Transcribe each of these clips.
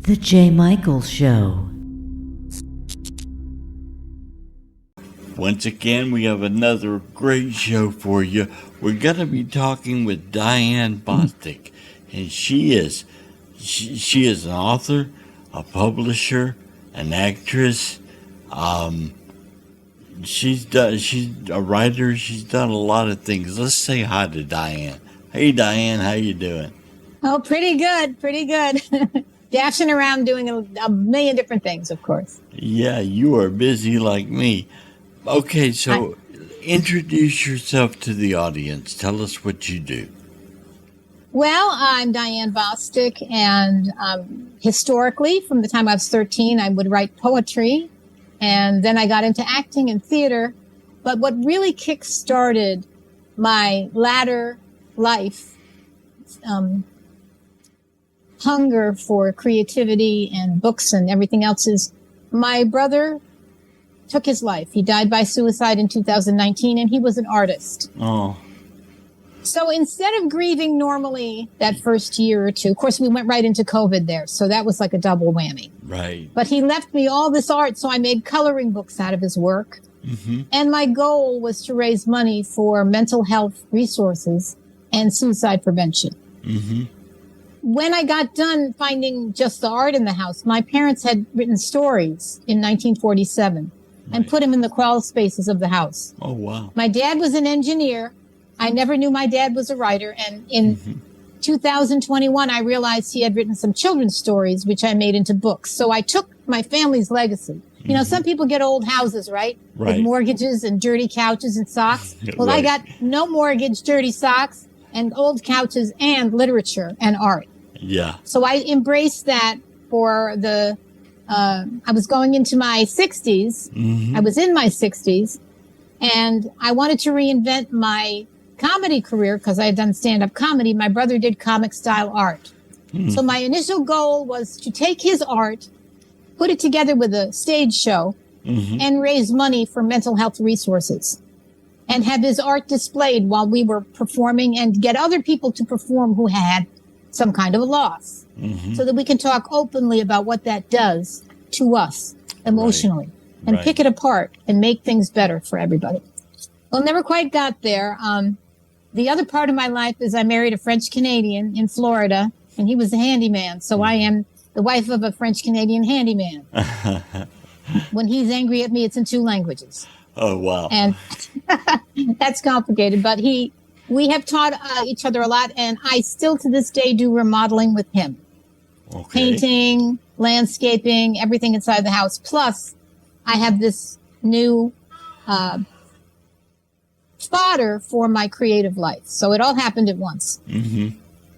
The J. Michaels Show. Once again, we have another great show for you. We're going to be talking with Diane Bostick, and she is an author, a publisher, an actress. She's a writer. She's done a lot of things. Let's say hi to Diane. Hey, Diane, how you doing? Oh, pretty good. Dashing around doing a million different things, of course. Yeah, you are busy like me. Okay, so introduce yourself to the audience. Tell us what you do. Well, I'm Diane Bostick, and historically, from the time I was 13, I would write poetry, and then I got into acting and theater. But what really kick-started my latter life, hunger for creativity and books and everything else, is my brother took his life. He died by suicide in 2019, and he was an artist. Oh. So instead of grieving normally that first year or two, of course, we went right into COVID there, so that was like a double whammy. Right. But he left me all this art, so I made coloring books out of his work. Mm-hmm. And my goal was to raise money for mental health resources and suicide prevention. Mm-hmm. When I got done finding just the art in the house, my parents had written stories in 1947 and put them in the crawl spaces of the house. Oh, wow. My dad was an engineer. I never knew my dad was a writer. And in 2021, I realized he had written some children's stories, which I made into books. So I took my family's legacy. You know, some people get old houses, right? With mortgages and dirty couches and socks. Well, I got no mortgage, dirty socks, and old couches and literature and art. Yeah. So I embraced that for the, I was going into my 60s. Mm-hmm. I was in my 60s, and I wanted to reinvent my comedy career because I had done stand-up comedy. My brother did comic style art. Mm-hmm. So my initial goal was to take his art, put it together with a stage show, and raise money for mental health resources, and have his art displayed while we were performing, and get other people to perform who had some kind of a loss, so that we can talk openly about what that does to us emotionally, and pick it apart and make things better for everybody. Well, never quite got there. The other part of my life is I married a French Canadian in Florida, and he was a handyman. So I am the wife of a French Canadian handyman. When he's angry at me, it's in 2 languages. Oh, wow. And that's complicated, but we have taught each other a lot, and I still to this day do remodeling with him. Okay. Painting, landscaping, everything inside the house. Plus, I have this new fodder for my creative life. So it all happened at once. Mm-hmm.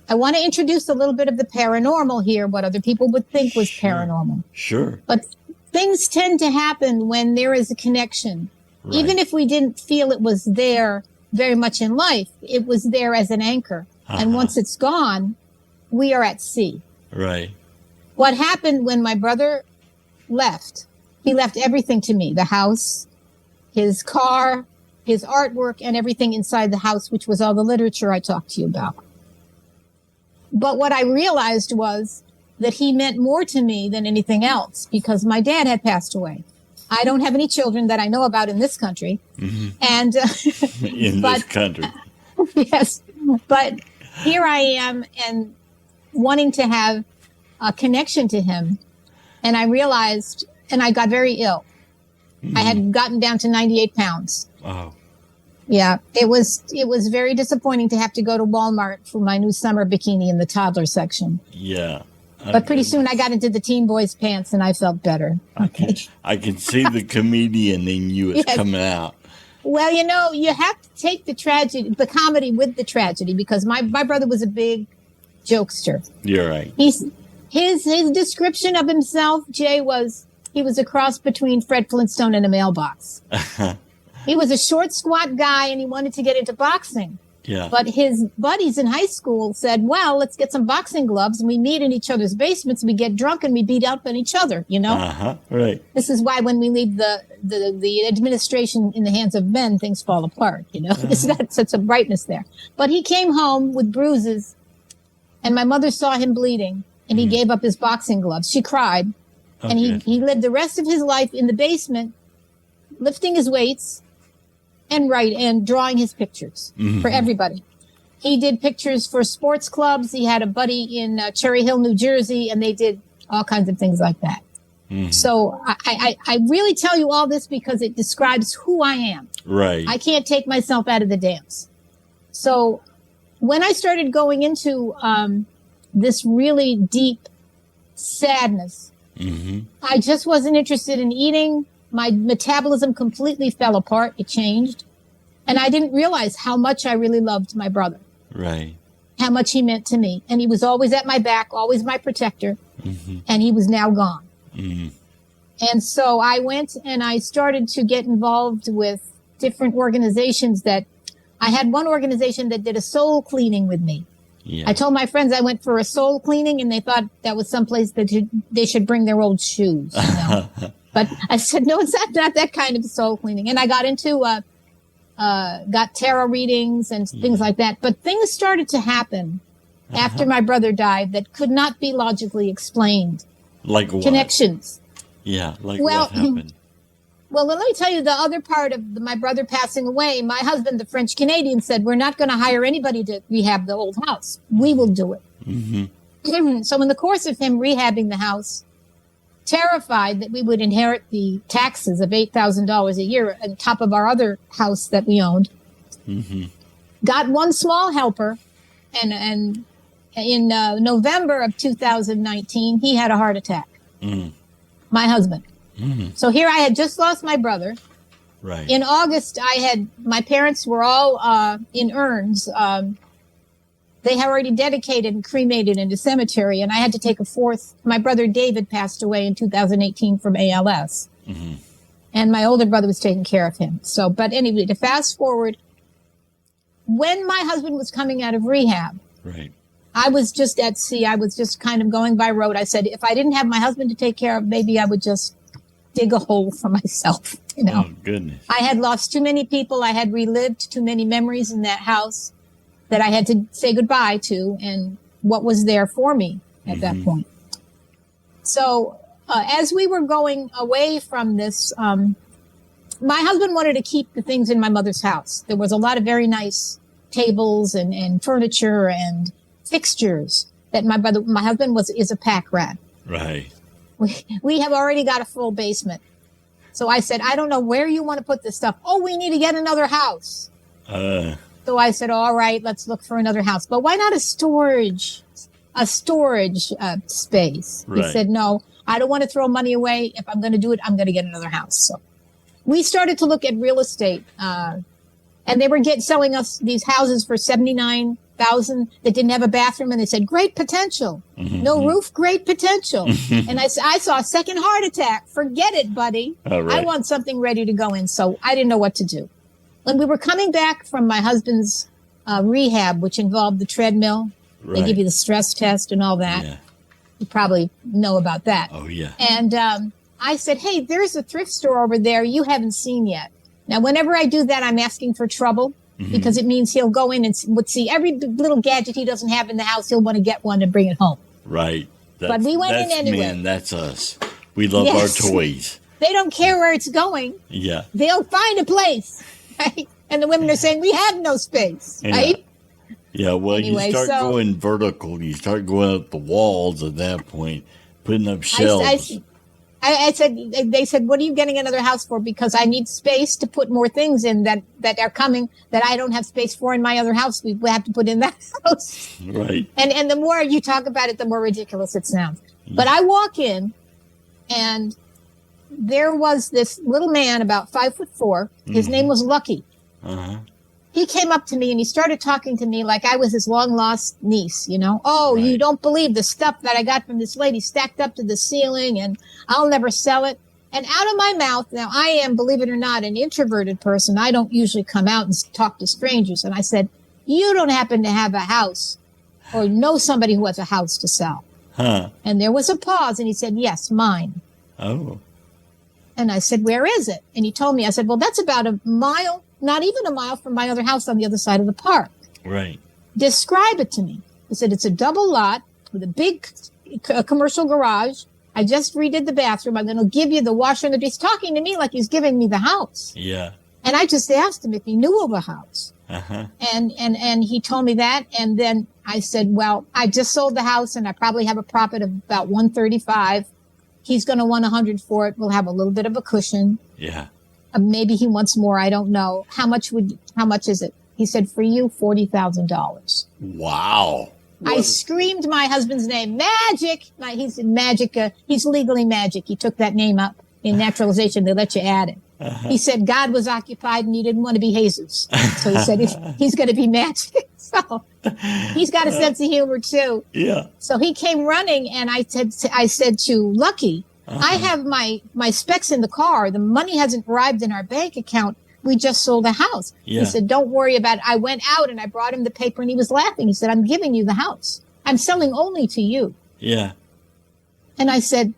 I want to introduce a little bit of the paranormal here, what other people would think was paranormal. Sure. But things tend to happen when there is a connection. Right. Even if we didn't feel it was there very much in life, it was there as an anchor. And once it's gone, we are at sea. Right. What happened when my brother left, he left everything to me, the house, his car, his artwork, and everything inside the house, which was all the literature I talked to you about. But what I realized was that he meant more to me than anything else, because my dad had passed away. I don't have any children that I know about in this country. Mm-hmm. And this country. Yes. But here I am, and wanting to have a connection to him. And I realized, and I got very ill. Mm-hmm. I had gotten down to 98 pounds. Wow. Yeah. It was very disappointing to have to go to Walmart for my new summer bikini in the toddler section. Yeah. But pretty soon I got into the teen boys' pants, and I felt better. Okay. I can see the comedian in you is coming out. Well, you know, you have to take the comedy with the tragedy, because my brother was a big jokester. You're right. His description of himself, Jay, he was a cross between Fred Flintstone and a mailbox. He was a short, squat guy, and he wanted to get into boxing. Yeah. But his buddies in high school said, well, let's get some boxing gloves, and we meet in each other's basements, we get drunk, and we beat up on each other, you know? Right. This is why when we leave the administration in the hands of men, things fall apart, you know? It's got such a brightness there. But he came home with bruises, and my mother saw him bleeding. and he gave up his boxing gloves. She cried. And he lived the rest of his life in the basement, lifting his weights and drawing his pictures for everybody. He did pictures for sports clubs. He had a buddy in Cherry Hill, New Jersey, and they did all kinds of things like that. So I really tell you all this because it describes who I am. Right. I can't take myself out of the dance. So when I started going into this really deep sadness, I just wasn't interested in eating. My metabolism completely fell apart. It changed. And I didn't realize how much I really loved my brother. Right. How much he meant to me. And he was always at my back, always my protector. And he was now gone. And so I went and I started to get involved with different organizations I had one organization that did a soul cleaning with me. Yeah. I told my friends I went for a soul cleaning, and they thought that was someplace that they should bring their old shoes. You know? But I said, no, it's not that kind of soul cleaning. And I got into, got tarot readings and things like that. But things started to happen after my brother died that could not be logically explained. Like what? Connections. Yeah, like what happened? Well, let me tell you the other part of my brother passing away. My husband, the French Canadian, said, we're not going to hire anybody to rehab the old house. We will do it. So in the course of him rehabbing the house, terrified that we would inherit the taxes of $8,000 a year on top of our other house that we owned, got one small helper. And in November of 2019, he had a heart attack. My husband. So here I had just lost my brother. Right. In August, my parents were all in urns. They had already dedicated and cremated in the cemetery, and I had to take a fourth. My brother David passed away in 2018 from ALS. And my older brother was taking care of him. So, but anyway, to fast forward, when my husband was coming out of rehab, right, I was just at sea. I was just kind of going by road. I said, if I didn't have my husband to take care of, maybe I would just dig a hole for myself, you know. Oh, goodness. I had lost too many people. I had relived too many memories in that house that I had to say goodbye to, and what was there for me at that point. So as we were going away from this, my husband wanted to keep the things in my mother's house. There was a lot of very nice tables and furniture and fixtures that my husband is a pack rat. Right. We have already got a full basement. So I said, I don't know where you want to put this stuff. Oh, we need to get another house. So I said, all right, let's look for another house. But why not a storage space? Right. He said, no, I don't want to throw money away. If I'm going to do it, I'm going to get another house. So we started to look at real estate. And they were selling us these houses for $79,000 that didn't have a bathroom, and they said, great potential. No roof, great potential. And I saw a second heart attack. Forget it, buddy. Right. I want something ready to go in. So I didn't know what to do. When we were coming back from my husband's rehab, which involved the treadmill, they give you the stress test and all that. Yeah. You probably know about that. Oh, yeah. And I said, hey, there's a thrift store over there you haven't seen yet. Now, whenever I do that, I'm asking for trouble because it means he'll go in and would see every little gadget he doesn't have in the house. He'll want to get one and bring it home. Right. But we went in anyway. Man, that's us. We love our toys. They don't care where it's going. Yeah. They'll find a place. Right? And the women are saying, we have no space. Right? Yeah, well, anyway, you start going vertical. You start going up the walls at that point, putting up shelves. I said, they said, what are you getting another house for? Because I need space to put more things in that are coming that I don't have space for in my other house. We have to put in that house. Right. And the more you talk about it, the more ridiculous it sounds. But I walk in, and there was this little man about 5'4". His name was Lucky. He came up to me and he started talking to me like I was his long lost niece, you know. Oh, you don't believe the stuff that I got from this lady stacked up to the ceiling, and I'll never sell it. And out of my mouth, now I am, believe it or not, an introverted person. I don't usually come out and talk to strangers. And I said, you don't happen to have a house or know somebody who has a house to sell? And there was a pause, and he said, yes, mine. Oh. And I said, where is it? And he told me. I said, well, that's about a mile. Not even a mile from my other house on the other side of the park. Right. Describe it to me. He said, it's a double lot with a big a commercial garage. I just redid the bathroom. I'm going to give you the washer and the he's talking to me like he's giving me the house. Yeah. And I just asked him if he knew of a house. Uh-huh. And he told me that. And then I said, well, I just sold the house and I probably have a profit of about 135. He's going to want 100 for it. We'll have a little bit of a cushion. Yeah. Maybe he wants more. I don't know. How much is it? He said, for you, $40,000. Wow. I screamed my husband's name, Magic. He's Magic. He's legally Magic. He took that name up in naturalization. They let you add it. Uh-huh. He said God was occupied and he didn't want to be Jesus. So he said he's going to be Magic. So he's got a sense of humor too. Yeah. So he came running and I said to Lucky, I have my specs in the car. The money hasn't arrived in our bank account. We just sold a house. Yeah. He said, don't worry about it. I went out and I brought him the paper and he was laughing. He said, I'm giving you the house. I'm selling only to you. Yeah. And I said,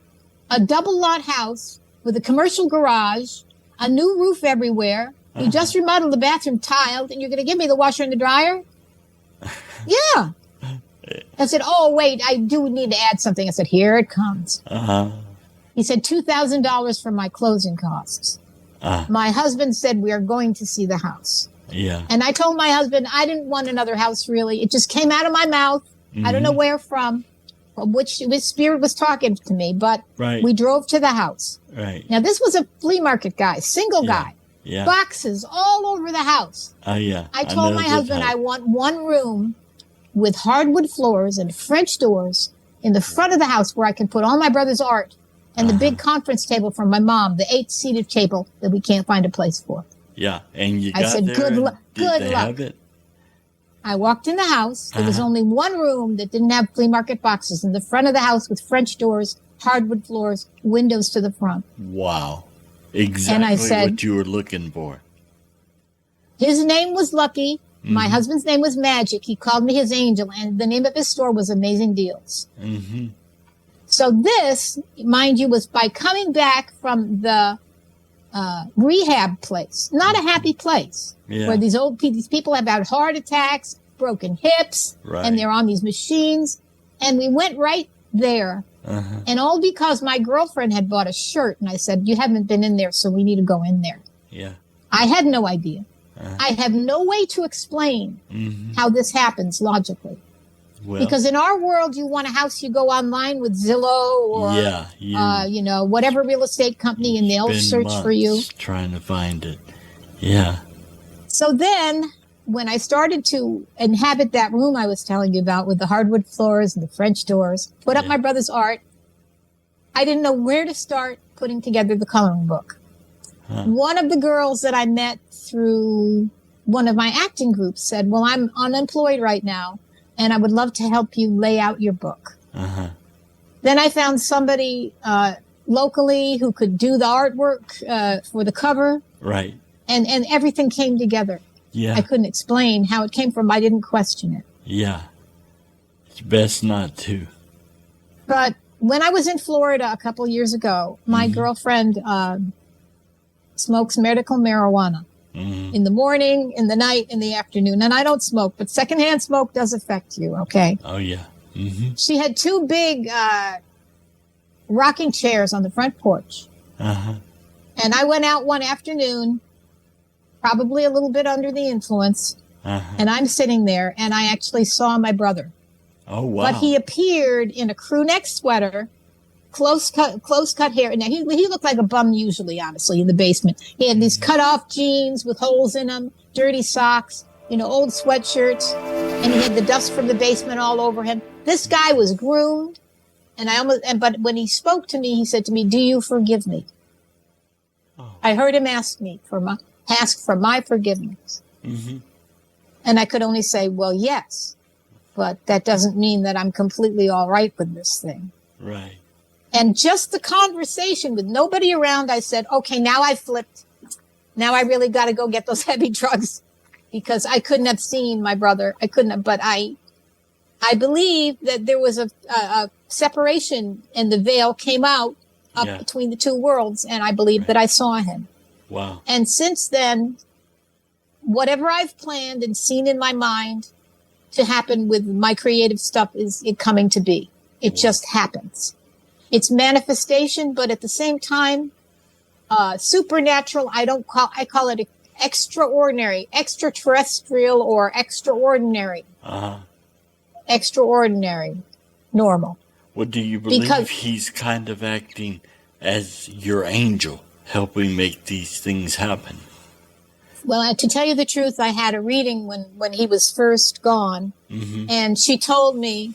a double lot house with a commercial garage, a new roof everywhere. You just remodeled the bathroom, tiled, and you're going to give me the washer and the dryer? Yeah. I said, oh, wait, I do need to add something. I said, here it comes. Uh-huh. He said, $2,000 for my closing costs. My husband said, we are going to see the house. Yeah. And I told my husband, I didn't want another house, really. It just came out of my mouth. Mm-hmm. I don't know where from, which spirit was talking to me, but we drove to the house. Right. Now, this was a flea market guy, single guy. Yeah. Boxes all over the house. Yeah. I told my husband, I want one room with hardwood floors and French doors in the front of the house where I can put all my brother's art and the big conference table from my mom, the 8-seated table that we can't find a place for. Yeah, and you I got said, there good luck. Have it? I walked in the house. There was only one room that didn't have flea market boxes in the front of the house with French doors, hardwood floors, windows to the front. Wow. Exactly and I said, what you were looking for. His name was Lucky. Mm-hmm. My husband's name was Magic. He called me his angel, and the name of his store was Amazing Deals. Mm-hmm. So this, mind you, was by coming back from the rehab place. Not a happy place. Yeah. Where these people have had heart attacks, broken hips, and they're on these machines. And we went right there. Uh-huh. And all because my girlfriend had bought a shirt. And I said, you haven't been in there, so we need to go in there. Yeah. I had no idea. Uh-huh. I have no way to explain how this happens logically. Well, because in our world, you want a house, you go online with Zillow or, whatever real estate company, and they'll search for you. Trying to find it. Yeah. So then when I started to inhabit that room I was telling you about with the hardwood floors and the French doors, put up my brother's art, I didn't know where to start putting together the coloring book. Huh. One of the girls that I met through one of my acting groups said, well, I'm unemployed right now, and I would love to help you lay out your book. Uh-huh. Then I found somebody locally who could do the artwork for the cover. Right. And everything came together. Yeah. I couldn't explain how it came from. I didn't question it. Yeah. It's best not to. But when I was in Florida a couple years ago, my girlfriend smokes medical marijuana. In the morning, in the night, in the afternoon. And I don't smoke, but secondhand smoke does affect you, okay? Oh, yeah. Mm-hmm. She had two big rocking chairs on the front porch. Uh-huh. And I went out one afternoon, probably a little bit under the influence, and I'm sitting there, and I actually saw my brother. Oh, wow. But he appeared in a crew neck sweater, close cut hair. Now he looked like a bum usually, honestly, in the basement. He had these cut off jeans with holes in them, dirty socks, old sweatshirts, and he had the dust from the basement all over him. This guy was groomed, but when he spoke to me, he said to me, "Do you forgive me?" Oh. I heard him ask for my forgiveness, and I could only say, "Well, yes," but that doesn't mean that I'm completely all right with this thing. Right. And just the conversation with nobody around, I said, okay, now I flipped. Now I really got to go get those heavy drugs because I couldn't have seen my brother. I couldn't have, but I believe that there was a separation and the veil came out between the two worlds. And I believe that I saw him. Wow. And since then, whatever I've planned and seen in my mind to happen with my creative stuff is it coming to be. It just happens. It's manifestation, but at the same time, supernatural. I call it extraordinary, extraterrestrial, or extraordinary. Extraordinary, normal. Well, do you believe Because he's kind of acting as your angel, helping make these things happen? Well, to tell you the truth, I had a reading when he was first gone, and she told me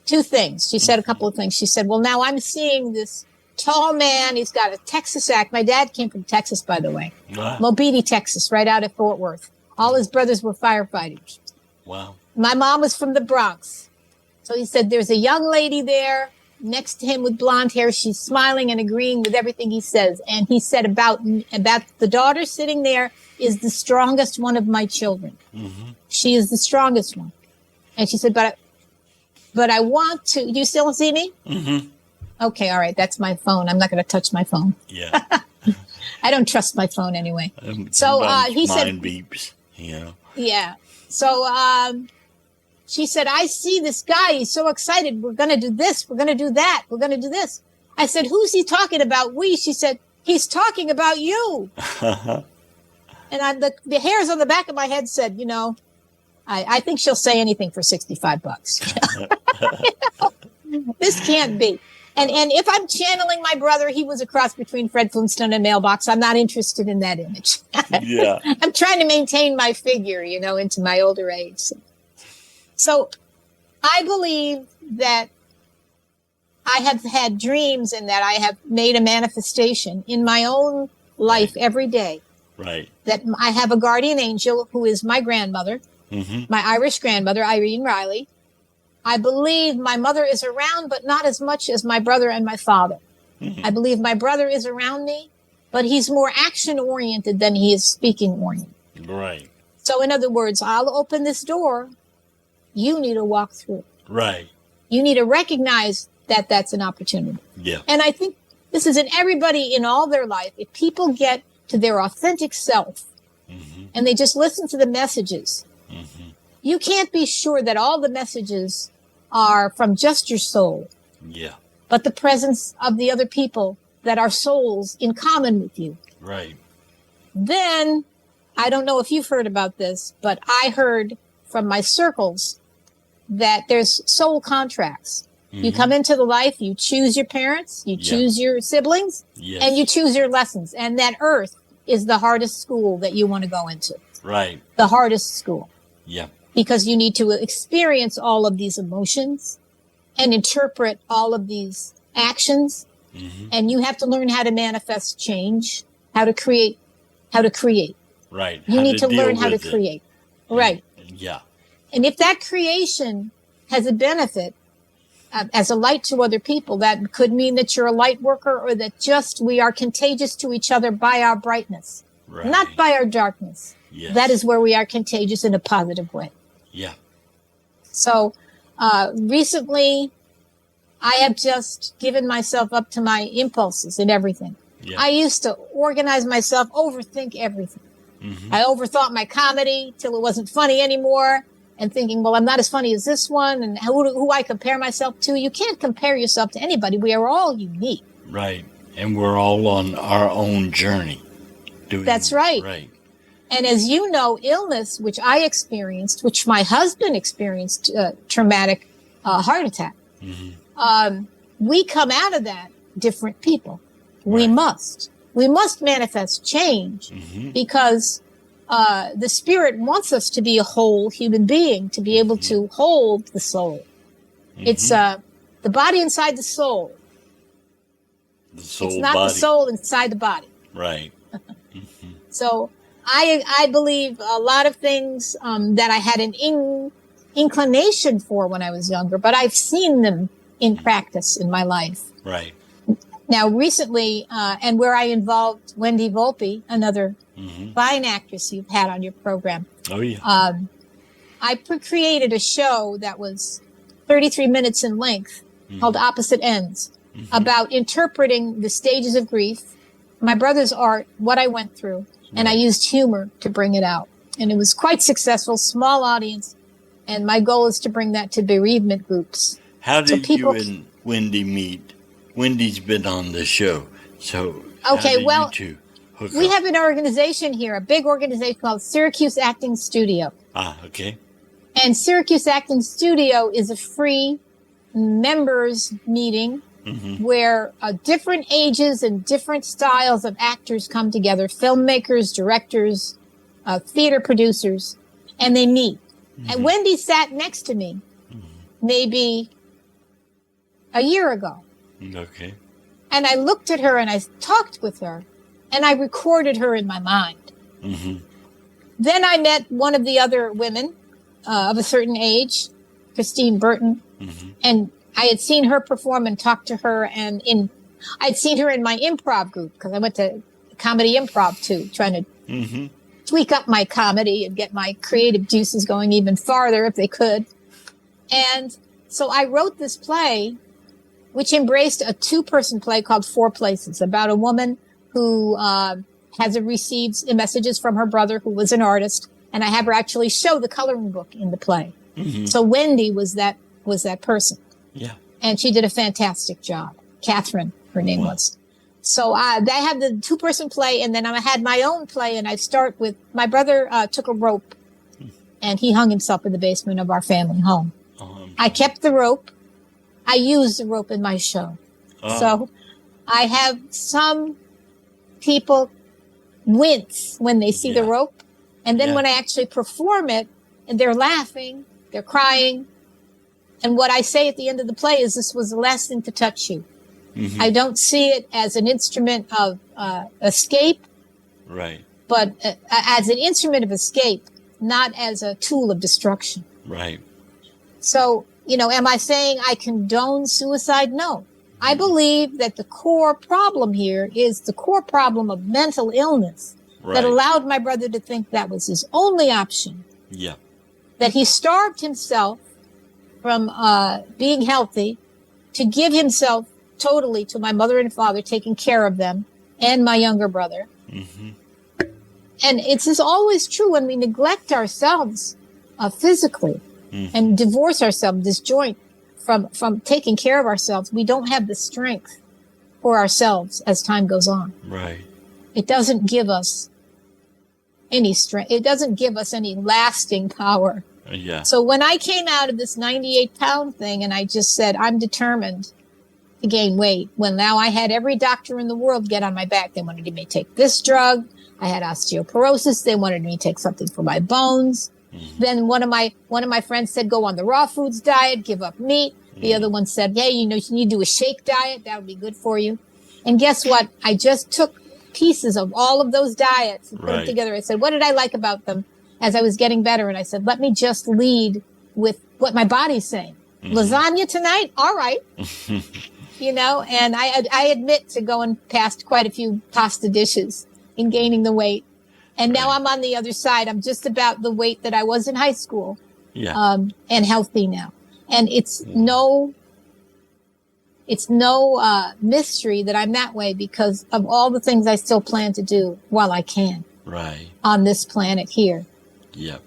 two things. She said a couple of things. She said, well, now I'm seeing this tall man. He's got a Texas accent. My dad came from Texas, by the way. Wow. Mobile, Texas, right out of Fort Worth. All his brothers were firefighters. Wow. My mom was from the Bronx. So he said, there's a young lady there next to him with blonde hair. She's smiling and agreeing with everything he says. And he said about the daughter sitting there is the strongest one of my children. She is the strongest one. And she said, but I want to, do you still see me? Okay. All right. That's my phone. I'm not going to touch my phone. Yeah. I don't trust my phone anyway. So he said, mine beeps, you know. Yeah. So she said, I see this guy. He's so excited. We're going to do this. We're going to do that. We're going to do this. I said, who's he talking about? She said, he's talking about you. And the hairs on the back of my head said, you know, I think she'll say anything for $65. This can't be. And if I'm channeling my brother, he was a cross between Fred Flintstone and Mailbox. I'm not interested in that image. Yeah. I'm trying to maintain my figure, you know, into my older age. So I believe that I have had dreams and that I have made a manifestation in my own life every day. Right. That I have a guardian angel who is my grandmother, my Irish grandmother, Irene Riley. I believe my mother is around, but not as much as my brother and my father. I believe my brother is around me, but he's more action-oriented than he is speaking-oriented. Right. So in other words, I'll open this door. You need to walk through. Right. You need to recognize that that's an opportunity. Yeah. And I think this is in everybody in all their life. If people get to their authentic self and they just listen to the messages, you can't be sure that all the messages are from just your soul. Yeah. But the presence of the other people that are souls in common with you. Right. Then, I don't know if you've heard about this, but I heard from my circles that there's soul contracts. You come into the life, you choose your parents, you choose your siblings, and you choose your lessons. And that earth is the hardest school that you want to go into. Right. The hardest school. Yeah. Because you need to experience all of these emotions and interpret all of these actions. And you have to learn how to manifest change, how to create. Right. You need to learn how to create. Right. Yeah. And if that creation has a benefit as a light to other people, that could mean that you're a light worker or that just we are contagious to each other by our brightness, not by our darkness. Yes. That is where we are contagious in a positive way. Yeah. So recently, I have just given myself up to my impulses and everything. Yeah. I used to organize myself, overthink everything. I overthought my comedy till it wasn't funny anymore and thinking, well, I'm not as funny as this one and who I compare myself to. You can't compare yourself to anybody. We are all unique. Right. And we're all on our own journey. That's right. Right. And as you know, illness, which I experienced, which my husband experienced, traumatic heart attack, we come out of that different people. We must manifest change because the spirit wants us to be a whole human being, to be able to hold the soul. It's the body inside the soul. It's not the soul inside the body. Right. So I believe a lot of things that I had an inclination for when I was younger, but I've seen them in practice in my life. Right. Now, recently, and where I involved Wendy Volpe, another fine actress you've had on your program. Oh, yeah. I created a show that was 33 minutes in length called Opposite Ends, about interpreting the stages of grief, my brother's art, what I went through, and I used humor to bring it out. And it was quite successful, small audience, and my goal is to bring that to bereavement groups. How did people, you and Wendy meet? Wendy's been on the show, so okay, well, you two hook we up? have an organization here, a big organization called Syracuse Acting Studio. Okay. And Syracuse Acting Studio is a free members meeting where different ages and different styles of actors come together, filmmakers, directors, theater producers, and they meet. And Wendy sat next to me maybe a year ago. Okay. And I looked at her and I talked with her and I recorded her in my mind. Then I met one of the other women of a certain age, Christine Burton, and I had seen her perform and talked to her, and I'd seen her in my improv group because I went to comedy improv too, trying to tweak up my comedy and get my creative juices going even farther if they could. And so I wrote this play, which embraced a 2-person play called Four Places, about a woman who has received messages from her brother, who was an artist, and I have her actually show the coloring book in the play. So Wendy was that person. Yeah. And she did a fantastic job. Catherine, her name was. So I had the 2-person play, and then I had my own play, and I start with my brother took a rope, and he hung himself in the basement of our family home. I kept the rope. I used the rope in my show. So I have some people wince when they see the rope. And then when I actually perform it, and they're laughing, they're crying. And what I say at the end of the play is, this was the last thing to touch you. I don't see it as an instrument of escape. Right. But as an instrument of escape, not as a tool of destruction. Right. So, am I saying I condone suicide? No. I believe that the core problem here is the core problem of mental illness that allowed my brother to think that was his only option. Yeah. That he starved himself from being healthy to give himself totally to my mother and father, taking care of them, and my younger brother. And it's always true when we neglect ourselves physically and divorce ourselves, disjoint from taking care of ourselves, we don't have the strength for ourselves as time goes on. Right. It doesn't give us any strength. It doesn't give us any lasting power. Yeah. So when I came out of this 98-pound thing and I just said, I'm determined to gain weight, when now I had every doctor in the world get on my back. They wanted me to take this drug. I had osteoporosis. They wanted me to take something for my bones. Then one of my friends said, go on the raw foods diet, give up meat. The other one said, hey, you need to do a shake diet. That would be good for you. And guess what? I just took pieces of all of those diets and put them together. I said, what did I like about them as I was getting better? And I said, let me just lead with what my body's saying. Lasagna tonight? All right. And I admit to going past quite a few pasta dishes and gaining the weight. And now I'm on the other side. I'm just about the weight that I was in high school. Yeah. And healthy now. And it's no mystery that I'm that way because of all the things I still plan to do while I can. Right. On this planet here. Yep.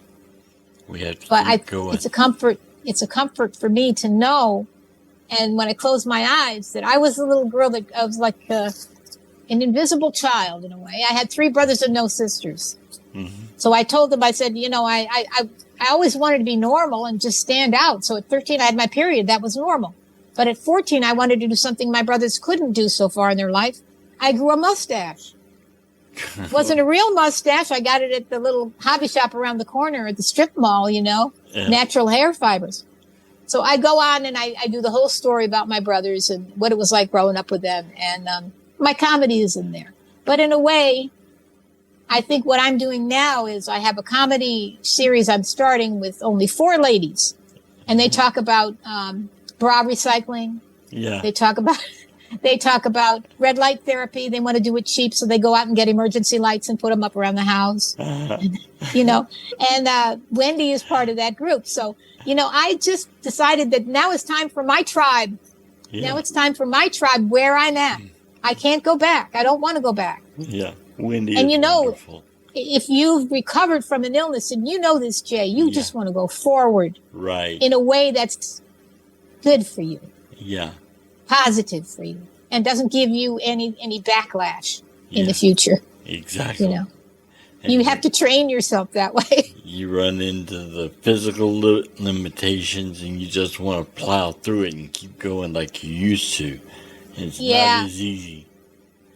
We have to keep going. It's a comfort for me to know. And when I close my eyes, that I was a little girl that I was like an invisible child in a way. I had 3 brothers and no sisters. So I told them, I said, I always wanted to be normal and just stand out. So at 13, I had my period. That was normal. But at 14, I wanted to do something my brothers couldn't do so far in their life. I grew a mustache. It wasn't a real mustache. I got it at the little hobby shop around the corner at the strip mall, natural hair fibers. So I go on and I do the whole story about my brothers and what it was like growing up with them. And my comedy is in there. But in a way, I think what I'm doing now is I have a comedy series I'm starting with only 4 ladies. And they talk about bra recycling. Yeah. They talk about red light therapy. They want to do it cheap, so they go out and get emergency lights and put them up around the house. And Wendy is part of that group. So, I just decided that now it's time for my tribe. Yeah. Now it's time for my tribe where I'm at. I can't go back. I don't want to go back. Yeah. Wendy and is wonderful. If you've recovered from an illness, and this, Jay, you just want to go forward. Right. In a way that's good for you, Yeah. positive for you, and doesn't give you any backlash in the future. Exactly. You know, And you have to train yourself that way. You run into the physical limitations, and you just want to plow through it and keep going like you used to. It's not as easy.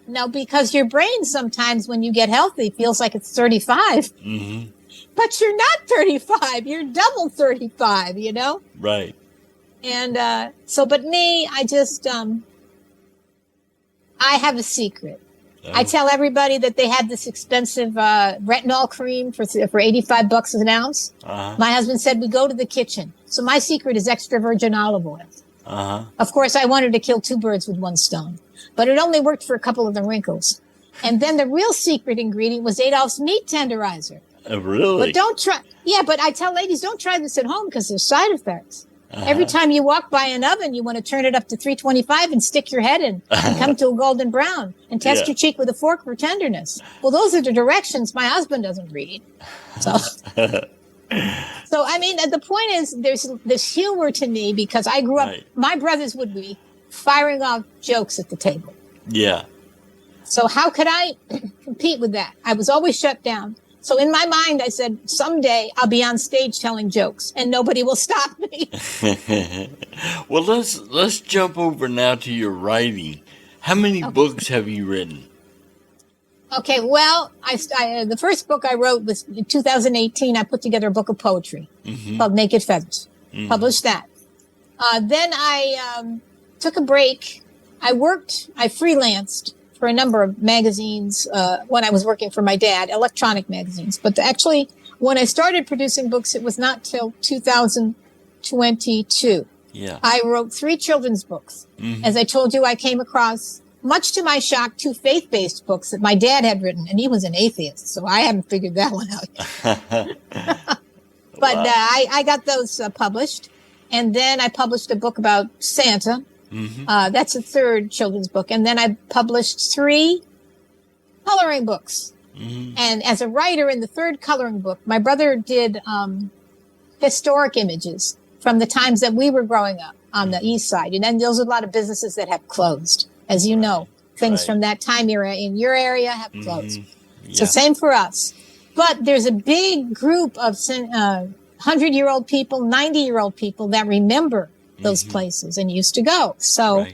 No, because your brain sometimes, when you get healthy, feels like it's 35. Mm-hmm. But you're not 35. You're double 35, you know? Right. And but me, I just, I have a secret. Oh. I tell everybody that they have this expensive retinol cream for $85 an ounce. Uh-huh. My husband said we go to the kitchen. So my secret is extra virgin olive oil. Uh-huh. Of course, I wanted to kill two birds with one stone, but it only worked for a couple of the wrinkles. And then the real secret ingredient was Adolph's meat tenderizer. Really? But don't try. Yeah, but I tell ladies, don't try this at home because there's side effects. Every time you walk by an oven, you want to turn it up to 325 and stick your head in and come to a golden brown and test your cheek with a fork for tenderness. Well, those are the directions my husband doesn't read. So, I mean, the point is there's this humor to me because I grew up, my brothers would be firing off jokes at the table. Yeah. So how could I compete with that? I was always shut down. So in my mind, I said, someday I'll be on stage telling jokes and nobody will stop me. Well, let's jump over now to your writing. How many books have you written? Okay, well, the first book I wrote was in 2018. I put together a book of poetry called Naked Feathers. Published that. Then I took a break. I freelanced for a number of magazines when I was working for my dad, electronic magazines. But actually, when I started producing books, it was not till 2022. Yeah. I wrote 3 children's books. As I told you, I came across, much to my shock, 2 faith-based books that my dad had written, and he was an atheist, so I haven't figured that one out yet. But I got those published, and then I published a book about Santa. That's a 3rd children's book. And then I published 3 coloring books. And as a writer in the 3rd coloring book, my brother did historic images from the times that we were growing up on the east side. And then there's a lot of businesses that have closed. As you know, things from that time era in your area have closed. Yeah. So same for us. But there's a big group of 100-year-old people, 90-year-old people that remember those places and used to go. So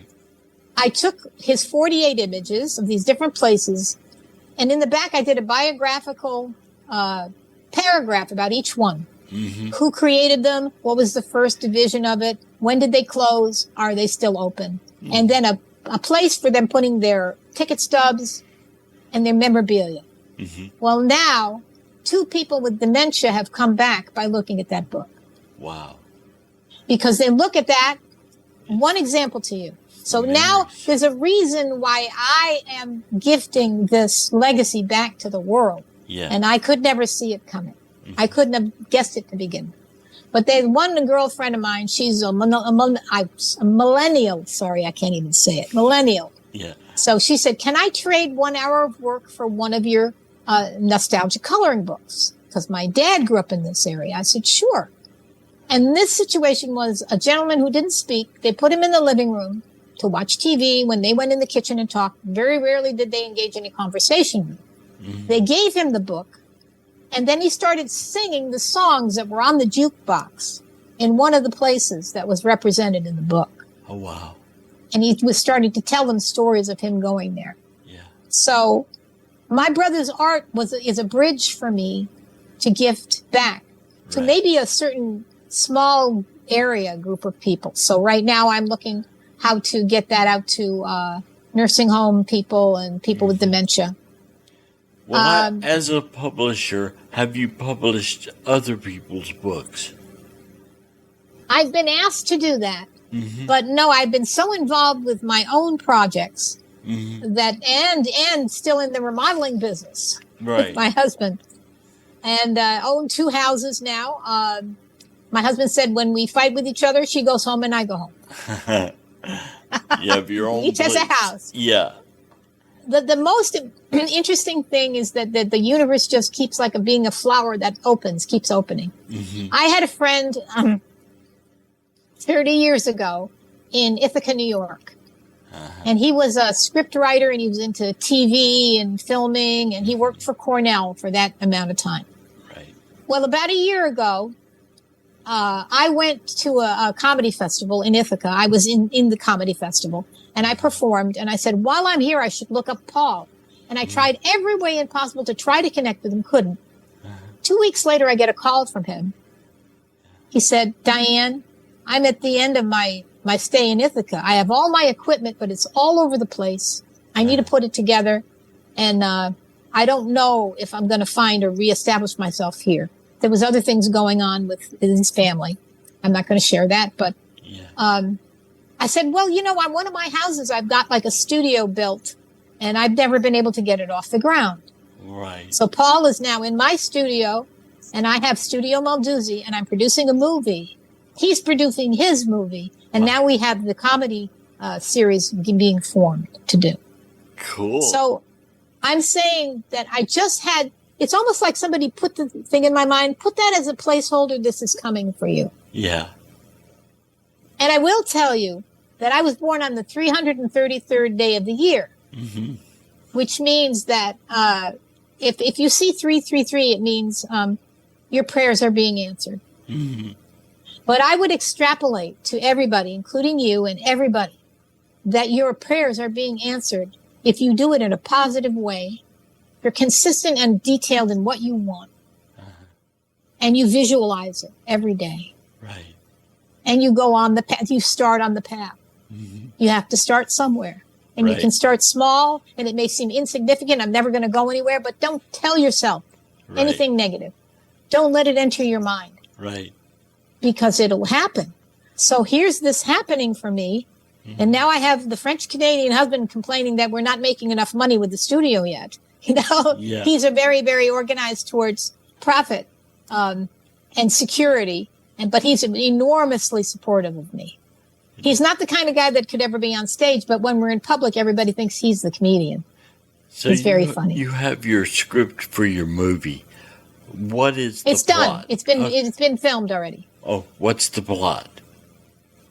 I took his 48 images of these different places, and in the back I did a biographical paragraph about each one. Who created them? What was the first division of it? When did they close? Are they still open? And then a place for them putting their ticket stubs and their memorabilia. Well, now 2 people with dementia have come back by looking at that book. Wow. Because they look at that. One example to you. So now there's a reason why I am gifting this legacy back to the world. Yeah. And I could never see it coming. I couldn't have guessed it to begin with. But there's one girlfriend of mine, she's a millennial. Sorry, I can't even say it. Millennial. Yeah. So she said, can I trade 1 hour of work for one of your nostalgia coloring books? Because my dad grew up in this area. I said, sure. And this situation was a gentleman who didn't speak. They put him in the living room to watch TV when they went in the kitchen and talked. Very rarely did they engage in a conversation. They gave him the book, and then he started singing the songs that were on the jukebox in one of the places that was represented in the book. Oh, wow. And he was starting to tell them stories of him going there. Yeah. So my brother's art is a bridge for me to gift back to maybe a certain small area group of people. So right now I'm looking how to get that out to nursing home people and people with dementia. Well, as a publisher, have you published other people's books? I've been asked to do that, but no, I've been so involved with my own projects that and still in the remodeling business with my husband, and own 2 houses now. My husband said, when we fight with each other, she goes home and I go home. You have your own Each has a house. Yeah. The most interesting thing is that the universe just keeps being a flower that keeps opening. I had a friend, 30 years ago in Ithaca, New York. And he was a script writer, and he was into TV and filming, and he worked for Cornell for that amount of time. Right. Well, about a year ago, I went to a comedy festival in Ithaca. I was in the comedy festival, and I performed, and I said, while I'm here, I should look up Paul. And I tried every way possible to try to connect with him, couldn't. 2 weeks later, I get a call from him. He said, Diane, I'm at the end of my stay in Ithaca. I have all my equipment, but it's all over the place. I need to put it together. And I don't know if I'm going to find or reestablish myself here. There was other things going on with his family. I'm not going to share that. But I said, well, on one of my houses, I've got like a studio built, and I've never been able to get it off the ground. Right. So Paul is now in my studio, and I have Studio Malduzzi, and I'm producing a movie. He's producing his movie. And now we have the comedy series being formed to do. Cool. So I'm saying that it's almost like somebody put the thing in my mind, put that as a placeholder, this is coming for you. Yeah. And I will tell you that I was born on the 333rd day of the year, which means that if you see 333, it means your prayers are being answered. But I would extrapolate to everybody, including you and everybody, that your prayers are being answered if you do it in a positive way. You're consistent and detailed in what you want. And you visualize it every day. Right. And you go on the path. You start on the path. You have to start somewhere. And you can start small, and it may seem insignificant. I'm never going to go anywhere. But don't tell yourself anything negative. Don't let it enter your mind. Right. Because it'll happen. So here's this happening for me. And now I have the French-Canadian husband complaining that we're not making enough money with the studio yet. He's a very, very organized towards profit and security. But he's enormously supportive of me. He's not the kind of guy that could ever be on stage, but when we're in public, everybody thinks he's the comedian. So he's very funny. You have your script for your movie. What is the plot? It's done. It's been filmed already. Oh, what's the plot?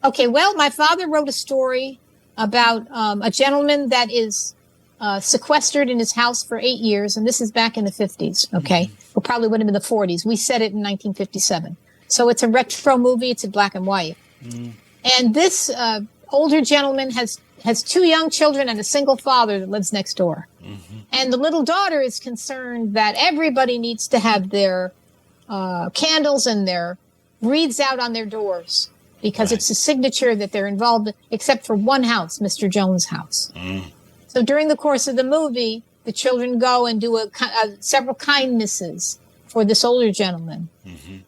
Okay, well, my father wrote a story about a gentleman that is sequestered in his house for 8 years, and this is back in the 50s, okay? Well, probably would have been the 40s. We set it in 1957. So it's a retro movie. It's in black and white. And this older gentleman has 2 young children and a single father that lives next door. And the little daughter is concerned that everybody needs to have their candles and their wreaths out on their doors because it's a signature that they're involved in, except for one house, Mr. Jones' house. So during the course of the movie, the children go and do several kindnesses for this older gentleman.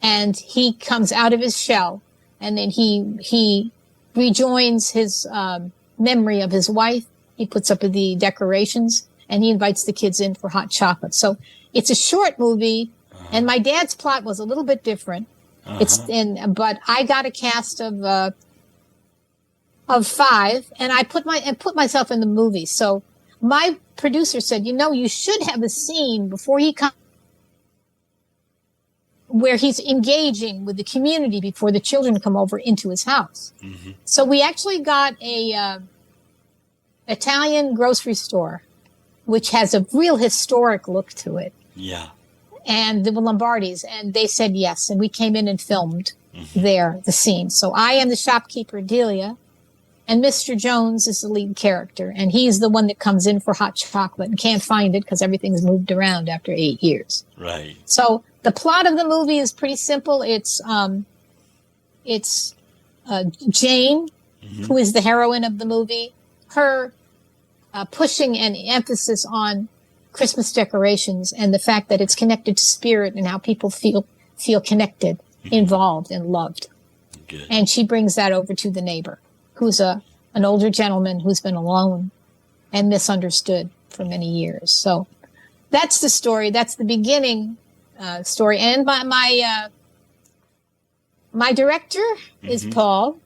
And he comes out of his shell, and then he rejoins his memory of his wife. He puts up the decorations, and he invites the kids in for hot chocolate. So it's a short movie, and my dad's plot was a little bit different. But I got a cast of 5, and I put myself in the movie. So my producer said, you should have a scene before he comes where he's engaging with the community before the children come over into his house. So we actually got a Italian grocery store, which has a real historic look to it. Yeah. And the Lombardis, and they said yes. And we came in and filmed there, the scene. So I am the shopkeeper, Delia, and Mr. Jones is the lead character. And he's the one that comes in for hot chocolate and can't find it because everything's moved around after 8 years. Right. So the plot of the movie is pretty simple. It's Jane, who is the heroine of the movie, her pushing an emphasis on Christmas decorations and the fact that it's connected to spirit and how people feel connected, involved, and loved. Good. And she brings that over to the neighbor, who's an older gentleman who's been alone and misunderstood for many years. So that's the story. That's the beginning story. And my director is Paul.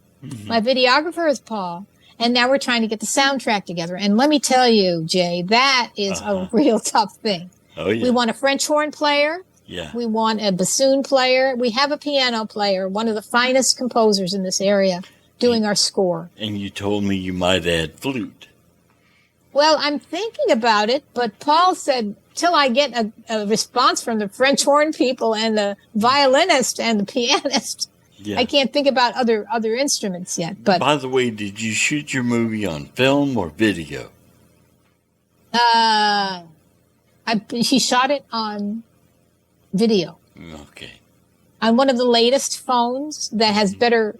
My videographer is Paul. And now we're trying to get the soundtrack together. And let me tell you, Jay, that is a real tough thing. Oh, yeah. We want a French horn player. Yeah. We want a bassoon player. We have a piano player, one of the finest composers in this area, doing our score. And you told me you might add flute. Well, I'm thinking about it, but Paul said, till I get a response from the French horn people and the violinist and the pianist, Yeah. I can't think about other instruments yet. But by the way, did you shoot your movie on film or video? She shot it on video Okay. on one of the latest phones that has better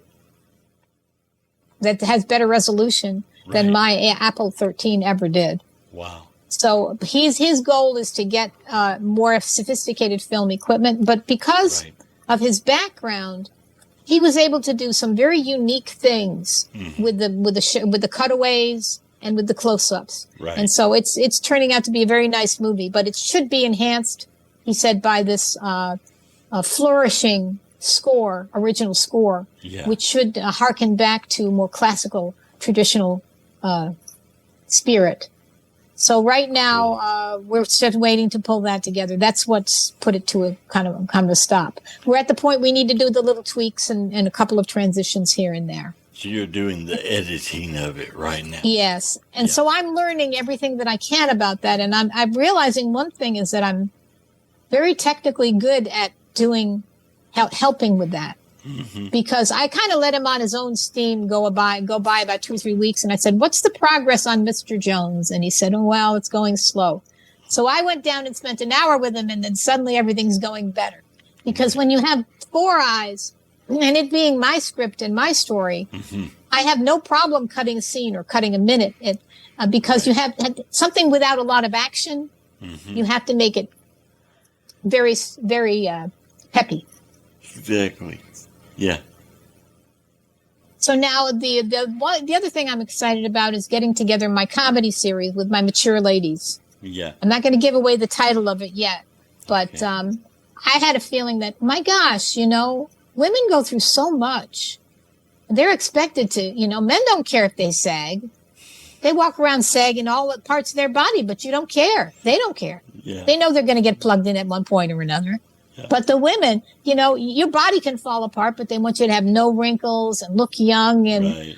resolution than Right. my Apple 13 ever did. Wow. So his goal is to get more sophisticated film equipment, but because Right. of his background, he was able to do some very unique things with the cutaways and with the close-ups. Right. And so it's turning out to be a very nice movie, but it should be enhanced, he said, by this flourishing score, original score, Yeah. which should harken back to more classical, traditional spirit. So right now, we're just waiting to pull that together. That's what's put it to a kind of a stop. We're at the point we need to do the little tweaks and a couple of transitions here and there. So you're doing the editing of it right now. Yes. And so I'm learning everything that I can about that. And I'm realizing one thing is that I'm very technically good at helping with that. Mm-hmm. Because I kind of let him on his own steam go by about 2 or 3 weeks. And I said, what's the progress on Mr. Jones? And he said, oh, well, it's going slow. So I went down and spent an hour with him, and then suddenly everything's going better. Because when you have 4 eyes, and it being my script and my story, I have no problem cutting a scene or cutting a minute. Because you have something without a lot of action, you have to make it very, very peppy. Exactly. Yeah. So now the other thing I'm excited about is getting together my comedy series with my mature ladies. Yeah. I'm not going to give away the title of it yet, but I had a feeling that, my gosh, women go through so much. They're expected to, men don't care if they sag. They walk around sagging all parts of their body, but you don't care. They don't care. Yeah. They know they're going to get plugged in at one point or another. Yeah. But the women, your body can fall apart, but they want you to have no wrinkles and look young. And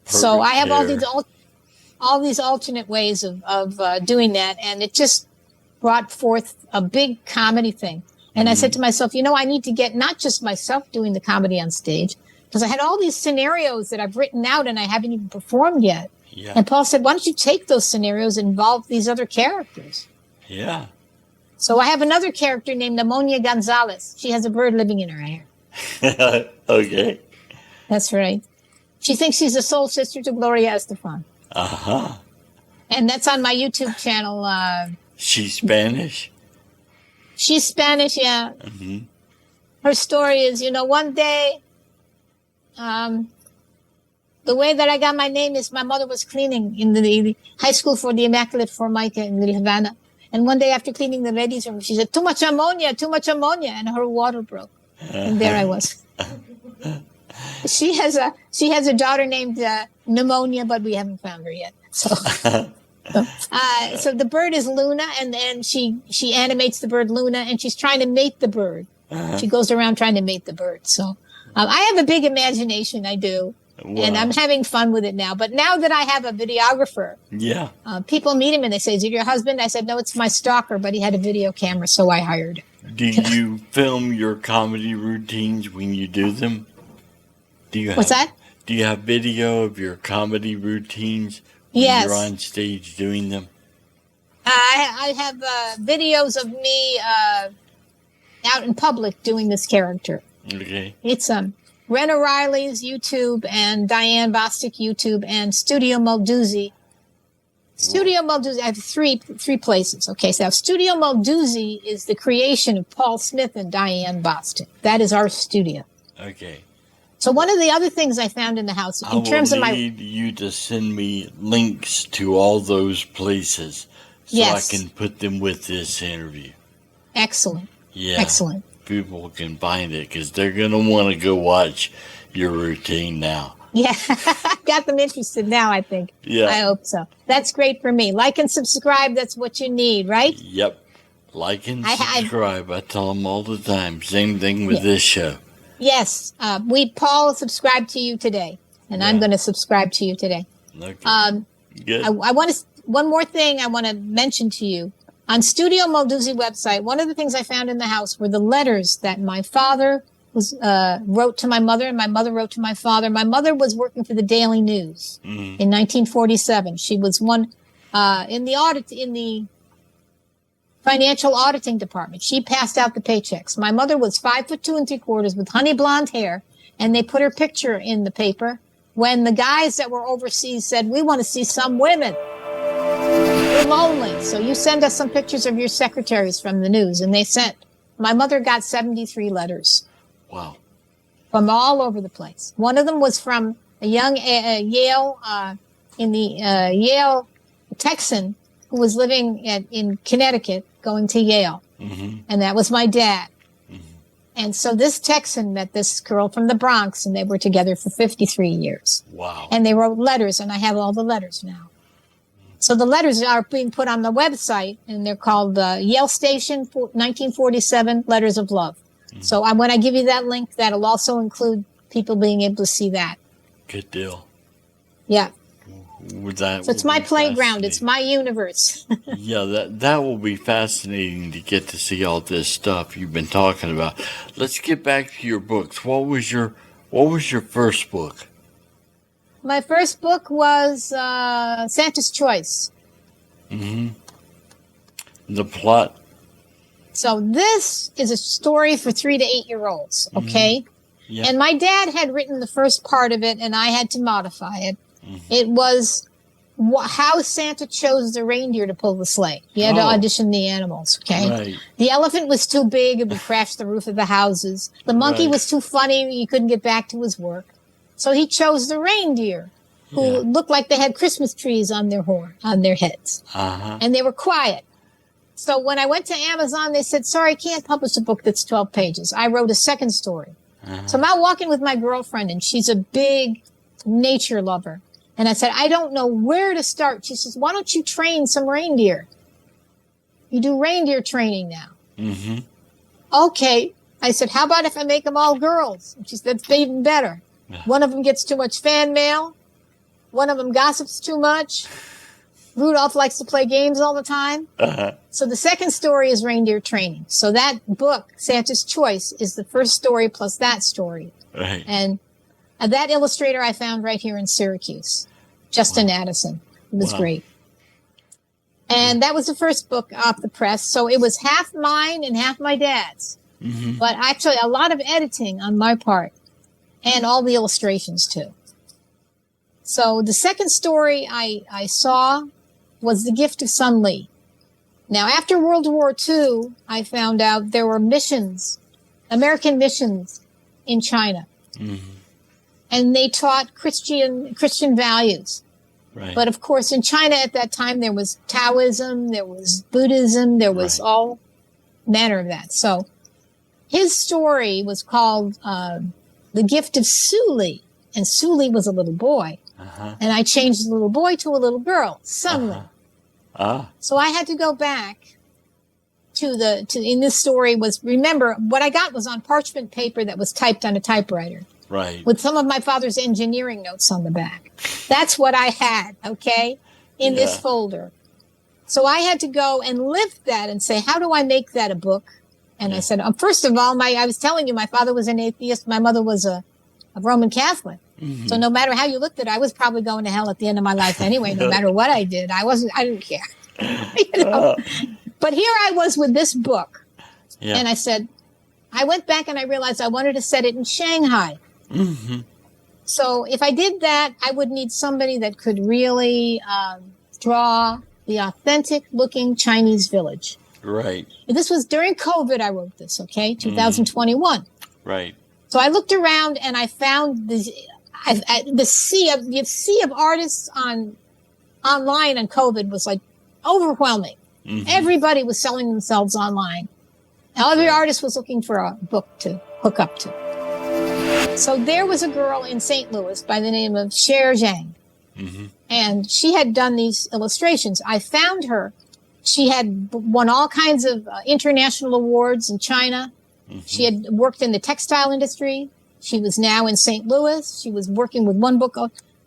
so I have all these alternate ways of doing that. And it just brought forth a big comedy thing. And I said to myself, I need to get not just myself doing the comedy on stage, because I had all these scenarios that I've written out and I haven't even performed yet. Yeah. And Paul said, why don't you take those scenarios and involve these other characters? Yeah. So I have another character named Pneumonia Gonzalez. She has a bird living in her hair. Okay. That's right. She thinks she's a soul sister to Gloria Estefan. Uh-huh. And that's on my YouTube channel. She's Spanish? She's Spanish, yeah. Mm-hmm. Her story is, one day, the way that I got my name is my mother was cleaning in the high school for the Immaculate Formica in Little Havana. And one day after cleaning the ladies' room, she said, too much ammonia, and her water broke. And there I was. She has a daughter named Pneumonia, but we haven't found her yet. So the bird is Luna, and then she animates the bird Luna, and she's trying to mate the bird. She goes around trying to mate the bird. So I have a big imagination, I do. Wow. And I'm having fun with it now. But now that I have a videographer, people meet him and they say, is it your husband? I said, no, it's my stalker, but he had a video camera, so I hired him. Do you film your comedy routines when you do them? What's that? Do you have video of your comedy routines when you're on stage doing them? I have videos of me out in public doing this character. Okay. It's Ren O'Reilly's YouTube and Diane Bostick YouTube and Studio Malduzzi. Studio Malduzzi, I have three places. Okay, so Studio Malduzzi is the creation of Paul Smith and Diane Bostick. That is our studio. Okay. So one of the other things I found in the house, in terms of my... I will need you to send me links to all those places so I can put them with this interview. Excellent. Yeah. Excellent. People can find it because they're going to want to go watch your routine now. Yeah, got them interested now, I think. Yeah. I hope so. That's great for me. Like and subscribe, that's what you need, right? Yep. Like and subscribe. I tell them all the time. Same thing with this show. Yes. Paul subscribed to you today, and I'm going to subscribe to you today. Okay. Good. I want to, one more thing I want to mention to you. On Studio Molduzzi website, one of the things I found in the house were the letters that my father wrote to my mother, and my mother wrote to my father. My mother was working for the Daily News in 1947. She was one in the financial auditing department. She passed out the paychecks. My mother was 5'2"3/4" with honey blonde hair, and they put her picture in the paper when the guys that were overseas said, "We want to see some women. We're lonely. So you send us some pictures of your secretaries from the news." And they sent. My mother got 73 letters. Wow. From all over the place. One of them was from a young Yale Texan who was living in Connecticut, going to Yale. And that was my dad. And so this Texan met this girl from the Bronx, and they were together for 53 years. Wow. And they wrote letters, and I have all the letters now. So the letters are being put on the website, and they're called Yale Station 1947 Letters of Love. So when I give you that link, that'll also include people being able to see that. Good deal. Yeah. So it's my playground. It's my universe. Yeah, that will be fascinating to get to see all this stuff you've been talking about. Let's get back to your books. What was your first book? My first book was Santa's Choice. The plot. So this is a story for 3 to 8 year olds. Okay. Yeah. And my dad had written the first part of it, and I had to modify it. It was how Santa chose the reindeer to pull the sleigh. He had to audition the animals. Okay. Right. The elephant was too big; it would crash the roof of the houses. The monkey was too funny; he couldn't get back to his work. So he chose the reindeer, who looked like they had Christmas trees on their heads, and they were quiet. So when I went to Amazon, they said, "Sorry, I can't publish a book that's 12 pages." I wrote a second story. So I'm out walking with my girlfriend, and she's a big nature lover. And I said, "I don't know where to start." She says, "Why don't you train some reindeer? You do reindeer training now." Okay. I said, "How about if I make them all girls?" And she said, "That's even better. One of them gets too much fan mail. One of them gossips too much. Rudolph likes to play games all the time." So the second story is reindeer training. So that book, Santa's Choice, is the first story plus that story. Right. And that illustrator I found right here in Syracuse, Justin Addison. It was great. And that was the first book off the press. So it was half mine and half my dad's. But actually a lot of editing on my part and all the illustrations too. So the second story I saw was The Gift of Sun Li. Now, after World War II, I found out there were missions, American missions in China. And they taught Christian values. Right. But of course, in China at that time, there was Taoism, there was Buddhism, there was all manner of that. So his story was called The Gift of Su Li. And Su Li was a little boy. And I changed the little boy to a little girl, Sun Li. So I had to go back in this story was, remember, what I got was on parchment paper that was typed on a typewriter. Right. With some of my father's engineering notes on the back. That's what I had, okay, in this folder. So I had to go and lift that and say, how do I make that a book? And I said, first of all, I was telling you, my father was an atheist. My mother was a Roman Catholic. So no matter how you looked at it, I was probably going to hell at the end of my life anyway, no matter what I did. I didn't care. You know? But here I was with this book. And I said, I went back and I realized I wanted to set it in Shanghai. So if I did that, I would need somebody that could really draw the authentic looking Chinese village. Right. This was during COVID I wrote this, okay? 2021. Right. So I looked around and I found the sea of artists online on COVID was like overwhelming. Everybody was selling themselves online. Every artist was looking for a book to hook up to. So there was a girl in St. Louis by the name of Cher Zhang. And she had done these illustrations. I found her. She had won all kinds of international awards in China. She had worked in the textile industry. She was now in St. Louis. She was working with one book.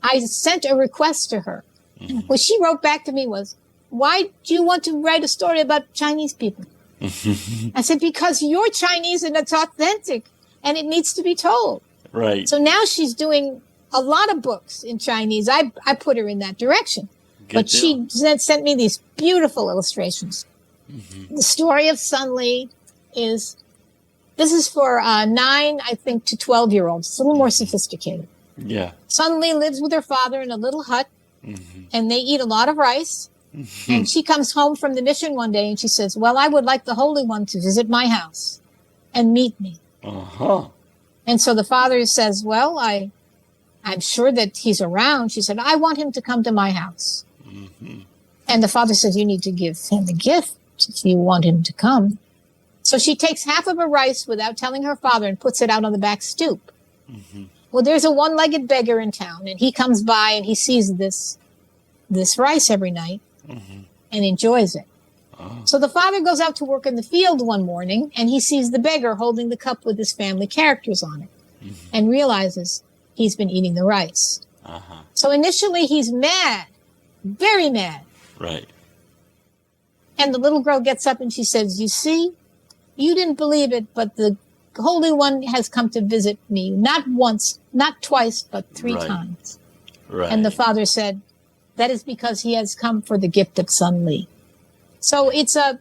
I sent a request to her. What she wrote back to me was, why do you want to write a story about Chinese people? I said, because you're Chinese and it's authentic and it needs to be told. Right. So now she's doing a lot of books in Chinese. I put her in that direction. But she sent me these beautiful illustrations. The story of Sun Li this is for 9, I think, to 12-year-olds. It's a little more sophisticated. Yeah. Sun Li lives with her father in a little hut, and they eat a lot of rice. And she comes home from the mission one day, and she says, well, I would like the Holy One to visit my house and meet me. And so the father says, well, I'm sure that he's around. She said, I want him to come to my house. And the father says, you need to give him a gift if you want him to come. So she takes half of her rice without telling her father and puts it out on the back stoop. Well, there's a one-legged beggar in town, and he comes by and he sees this rice every night and enjoys it. So the father goes out to work in the field one morning, and he sees the beggar holding the cup with his family characters on it and realizes he's been eating the rice. So initially he's mad, very mad. Right. And the little girl gets up and she says, you see, you didn't believe it, but the Holy One has come to visit me, not once, not twice, but 3 times. Right. And the father said, that is because he has come for the gift of Sun Li. So it's a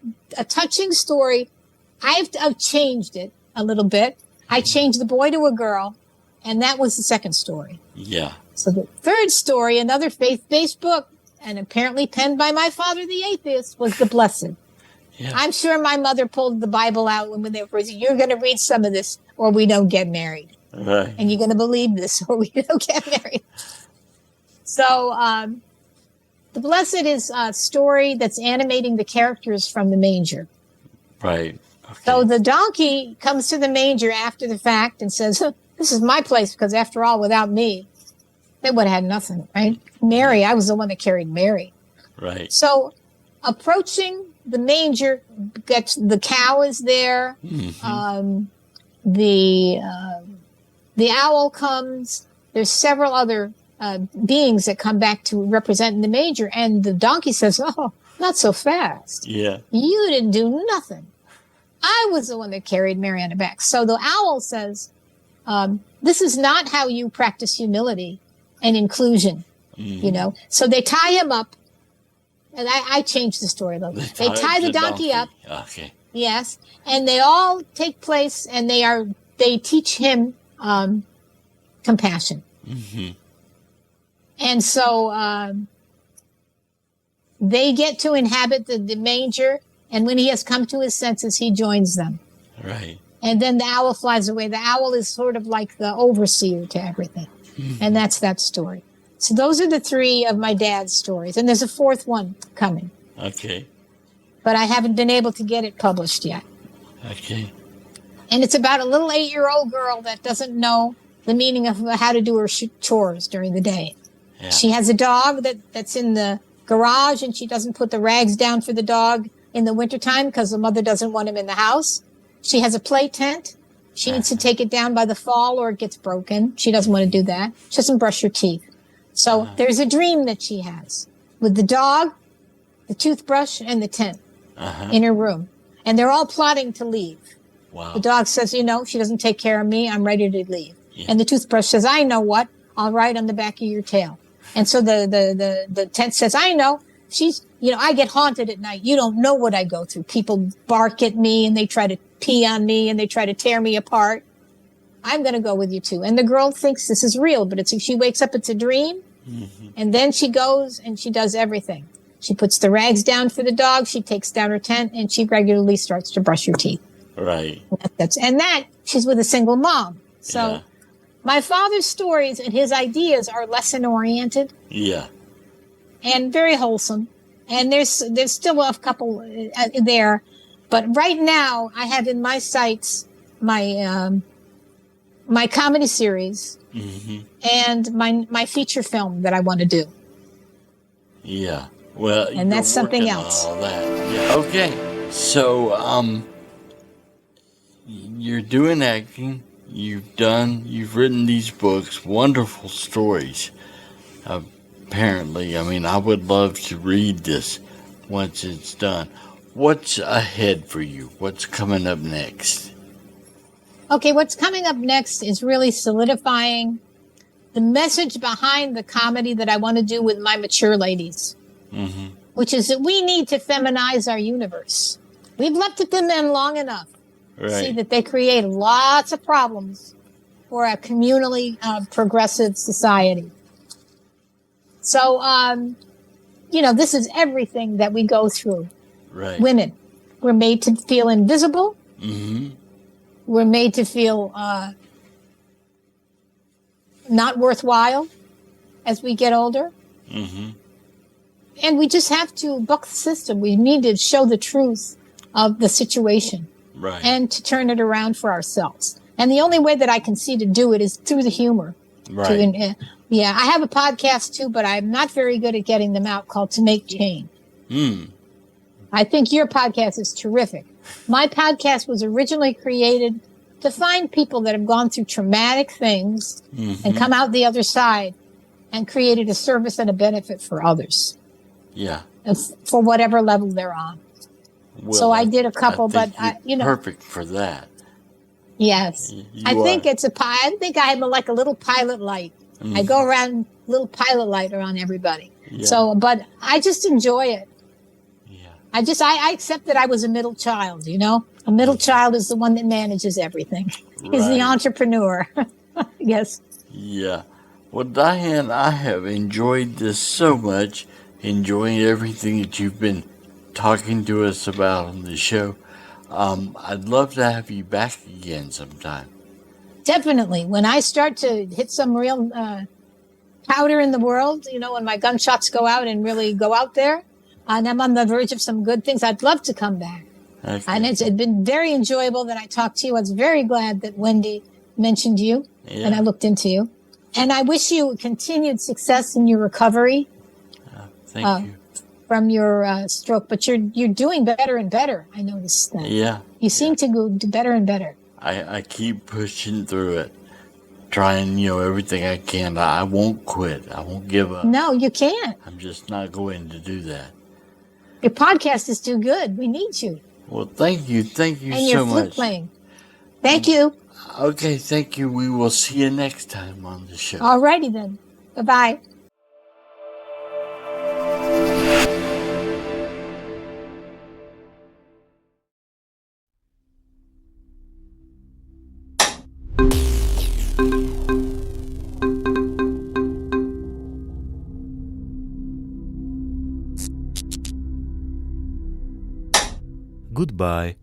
touching story. I've changed it a little bit. I changed the boy to a girl, and that was the second story. Yeah. So the third story, another faith-based book, and apparently penned by my father, the atheist, was The Blessed. Yeah. I'm sure my mother pulled the Bible out when they were, you're going to read some of this or we don't get married. Right. And you're going to believe this or we don't get married. So The Blessed is a story that's animating the characters from the manger. Right. Okay. So the donkey comes to the manger after the fact and says, this is my place because after all, without me, they would have had nothing, right? Mary, I was the one that carried Mary. Right. So approaching the manger, the cow is there. The owl comes. There's several other beings that come back to represent the manger. And the donkey says, oh, not so fast. Yeah. You didn't do nothing. I was the one that carried Mary on the back. So the owl says, this is not how you practice humility and inclusion, you know. So they tie him up. And I changed the story a little. They tie the donkey up. Okay. Yes. And they all take place and they teach him compassion. And so they get to inhabit the manger. And when he has come to his senses, he joins them. Right. And then the owl flies away. The owl is sort of like the overseer to everything. And that's that story. So those are the 3 of my dad's stories. And there's a 4th one coming. Okay. But I haven't been able to get it published yet. Okay. And it's about a little 8-year-old girl that doesn't know the meaning of how to do her chores during the day. Yeah. She has a dog that's in the garage, and she doesn't put the rags down for the dog in the wintertime because the mother doesn't want him in the house. She has a play tent. She needs to take it down by the fall or it gets broken. She doesn't want to do that. She doesn't brush her teeth. So there's a dream that she has with the dog, the toothbrush, and the tent in her room. And they're all plotting to leave. Wow. The dog says, you know, she doesn't take care of me. I'm ready to leave. Yeah. And the toothbrush says, I know what. I'll ride on the back of your tail. And so the tent says, I know. She's, you know, I get haunted at night. You don't know what I go through. People bark at me and they try to pee on me and they try to tear me apart. I'm going to go with you too. And the girl thinks this is real, but she wakes up, it's a dream. And then she goes and she does everything. She puts the rags down for the dog. She takes down her tent and she regularly starts to brush her teeth. Right. And she's with a single mom. So my father's stories and his ideas are lesson oriented. Yeah. And very wholesome. And there's still a couple there. But right now I have in my sights my comedy series and my feature film that I want to do. Yeah. Well, and that's you're something working on else. all that. Yeah. Okay. So, you're doing acting. You've written these books, wonderful stories. Apparently, I mean, I would love to read this once it's done. What's ahead for you? What's coming up next? Okay, what's coming up next is really solidifying the message behind the comedy that I want to do with my mature ladies, which is that we need to feminize our universe. We've left it to men long enough to see that they create lots of problems for a communally progressive society. So, this is everything that we go through. Right. Women, we're made to feel invisible. Mm-hmm. We're made to feel not worthwhile as we get older. Mm-hmm. And we just have to buck the system. We need to show the truth of the situation. Right. And to turn it around for ourselves. And the only way that I can see to do it is through the humor. Right. Yeah, I have a podcast too, but I'm not very good at getting them out, called To Make Change. I think your podcast is terrific. My podcast was originally created to find people that have gone through traumatic things and come out the other side and created a service and a benefit for others. Yeah. For whatever level they're on. Well, so I did a couple, but perfect for that. Yes. I think I have like a little pilot light. I go around, little pilot light around everybody. Yeah. So, but I just enjoy it. Yeah. I accept that I was a middle child, A middle child is the one that manages everything. Right. He's the entrepreneur. Yes. Yeah. Well, Diane, I have enjoyed this so much, enjoying everything that you've been talking to us about on the show. I'd love to have you back again sometime. Definitely. When I start to hit some real powder in the world, when my gunshots go out and really go out there, and I'm on the verge of some good things, I'd love to come back. Okay. And it's been very enjoyable that I talked to you. I was very glad that Wendy mentioned you, and I looked into you. And I wish you continued success in your recovery. Thank you. From your stroke, but you're doing better and better. I noticed that. Yeah. You seem to go better and better. I keep pushing through it, trying, everything I can. I won't quit. I won't give up. No, you can't. I'm just not going to do that. Your podcast is too good. We need you. Well, thank you. Thank you so much. And your flute playing. Thank you. Okay, thank you. We will see you next time on the show. All righty then. Bye-bye. Goodbye.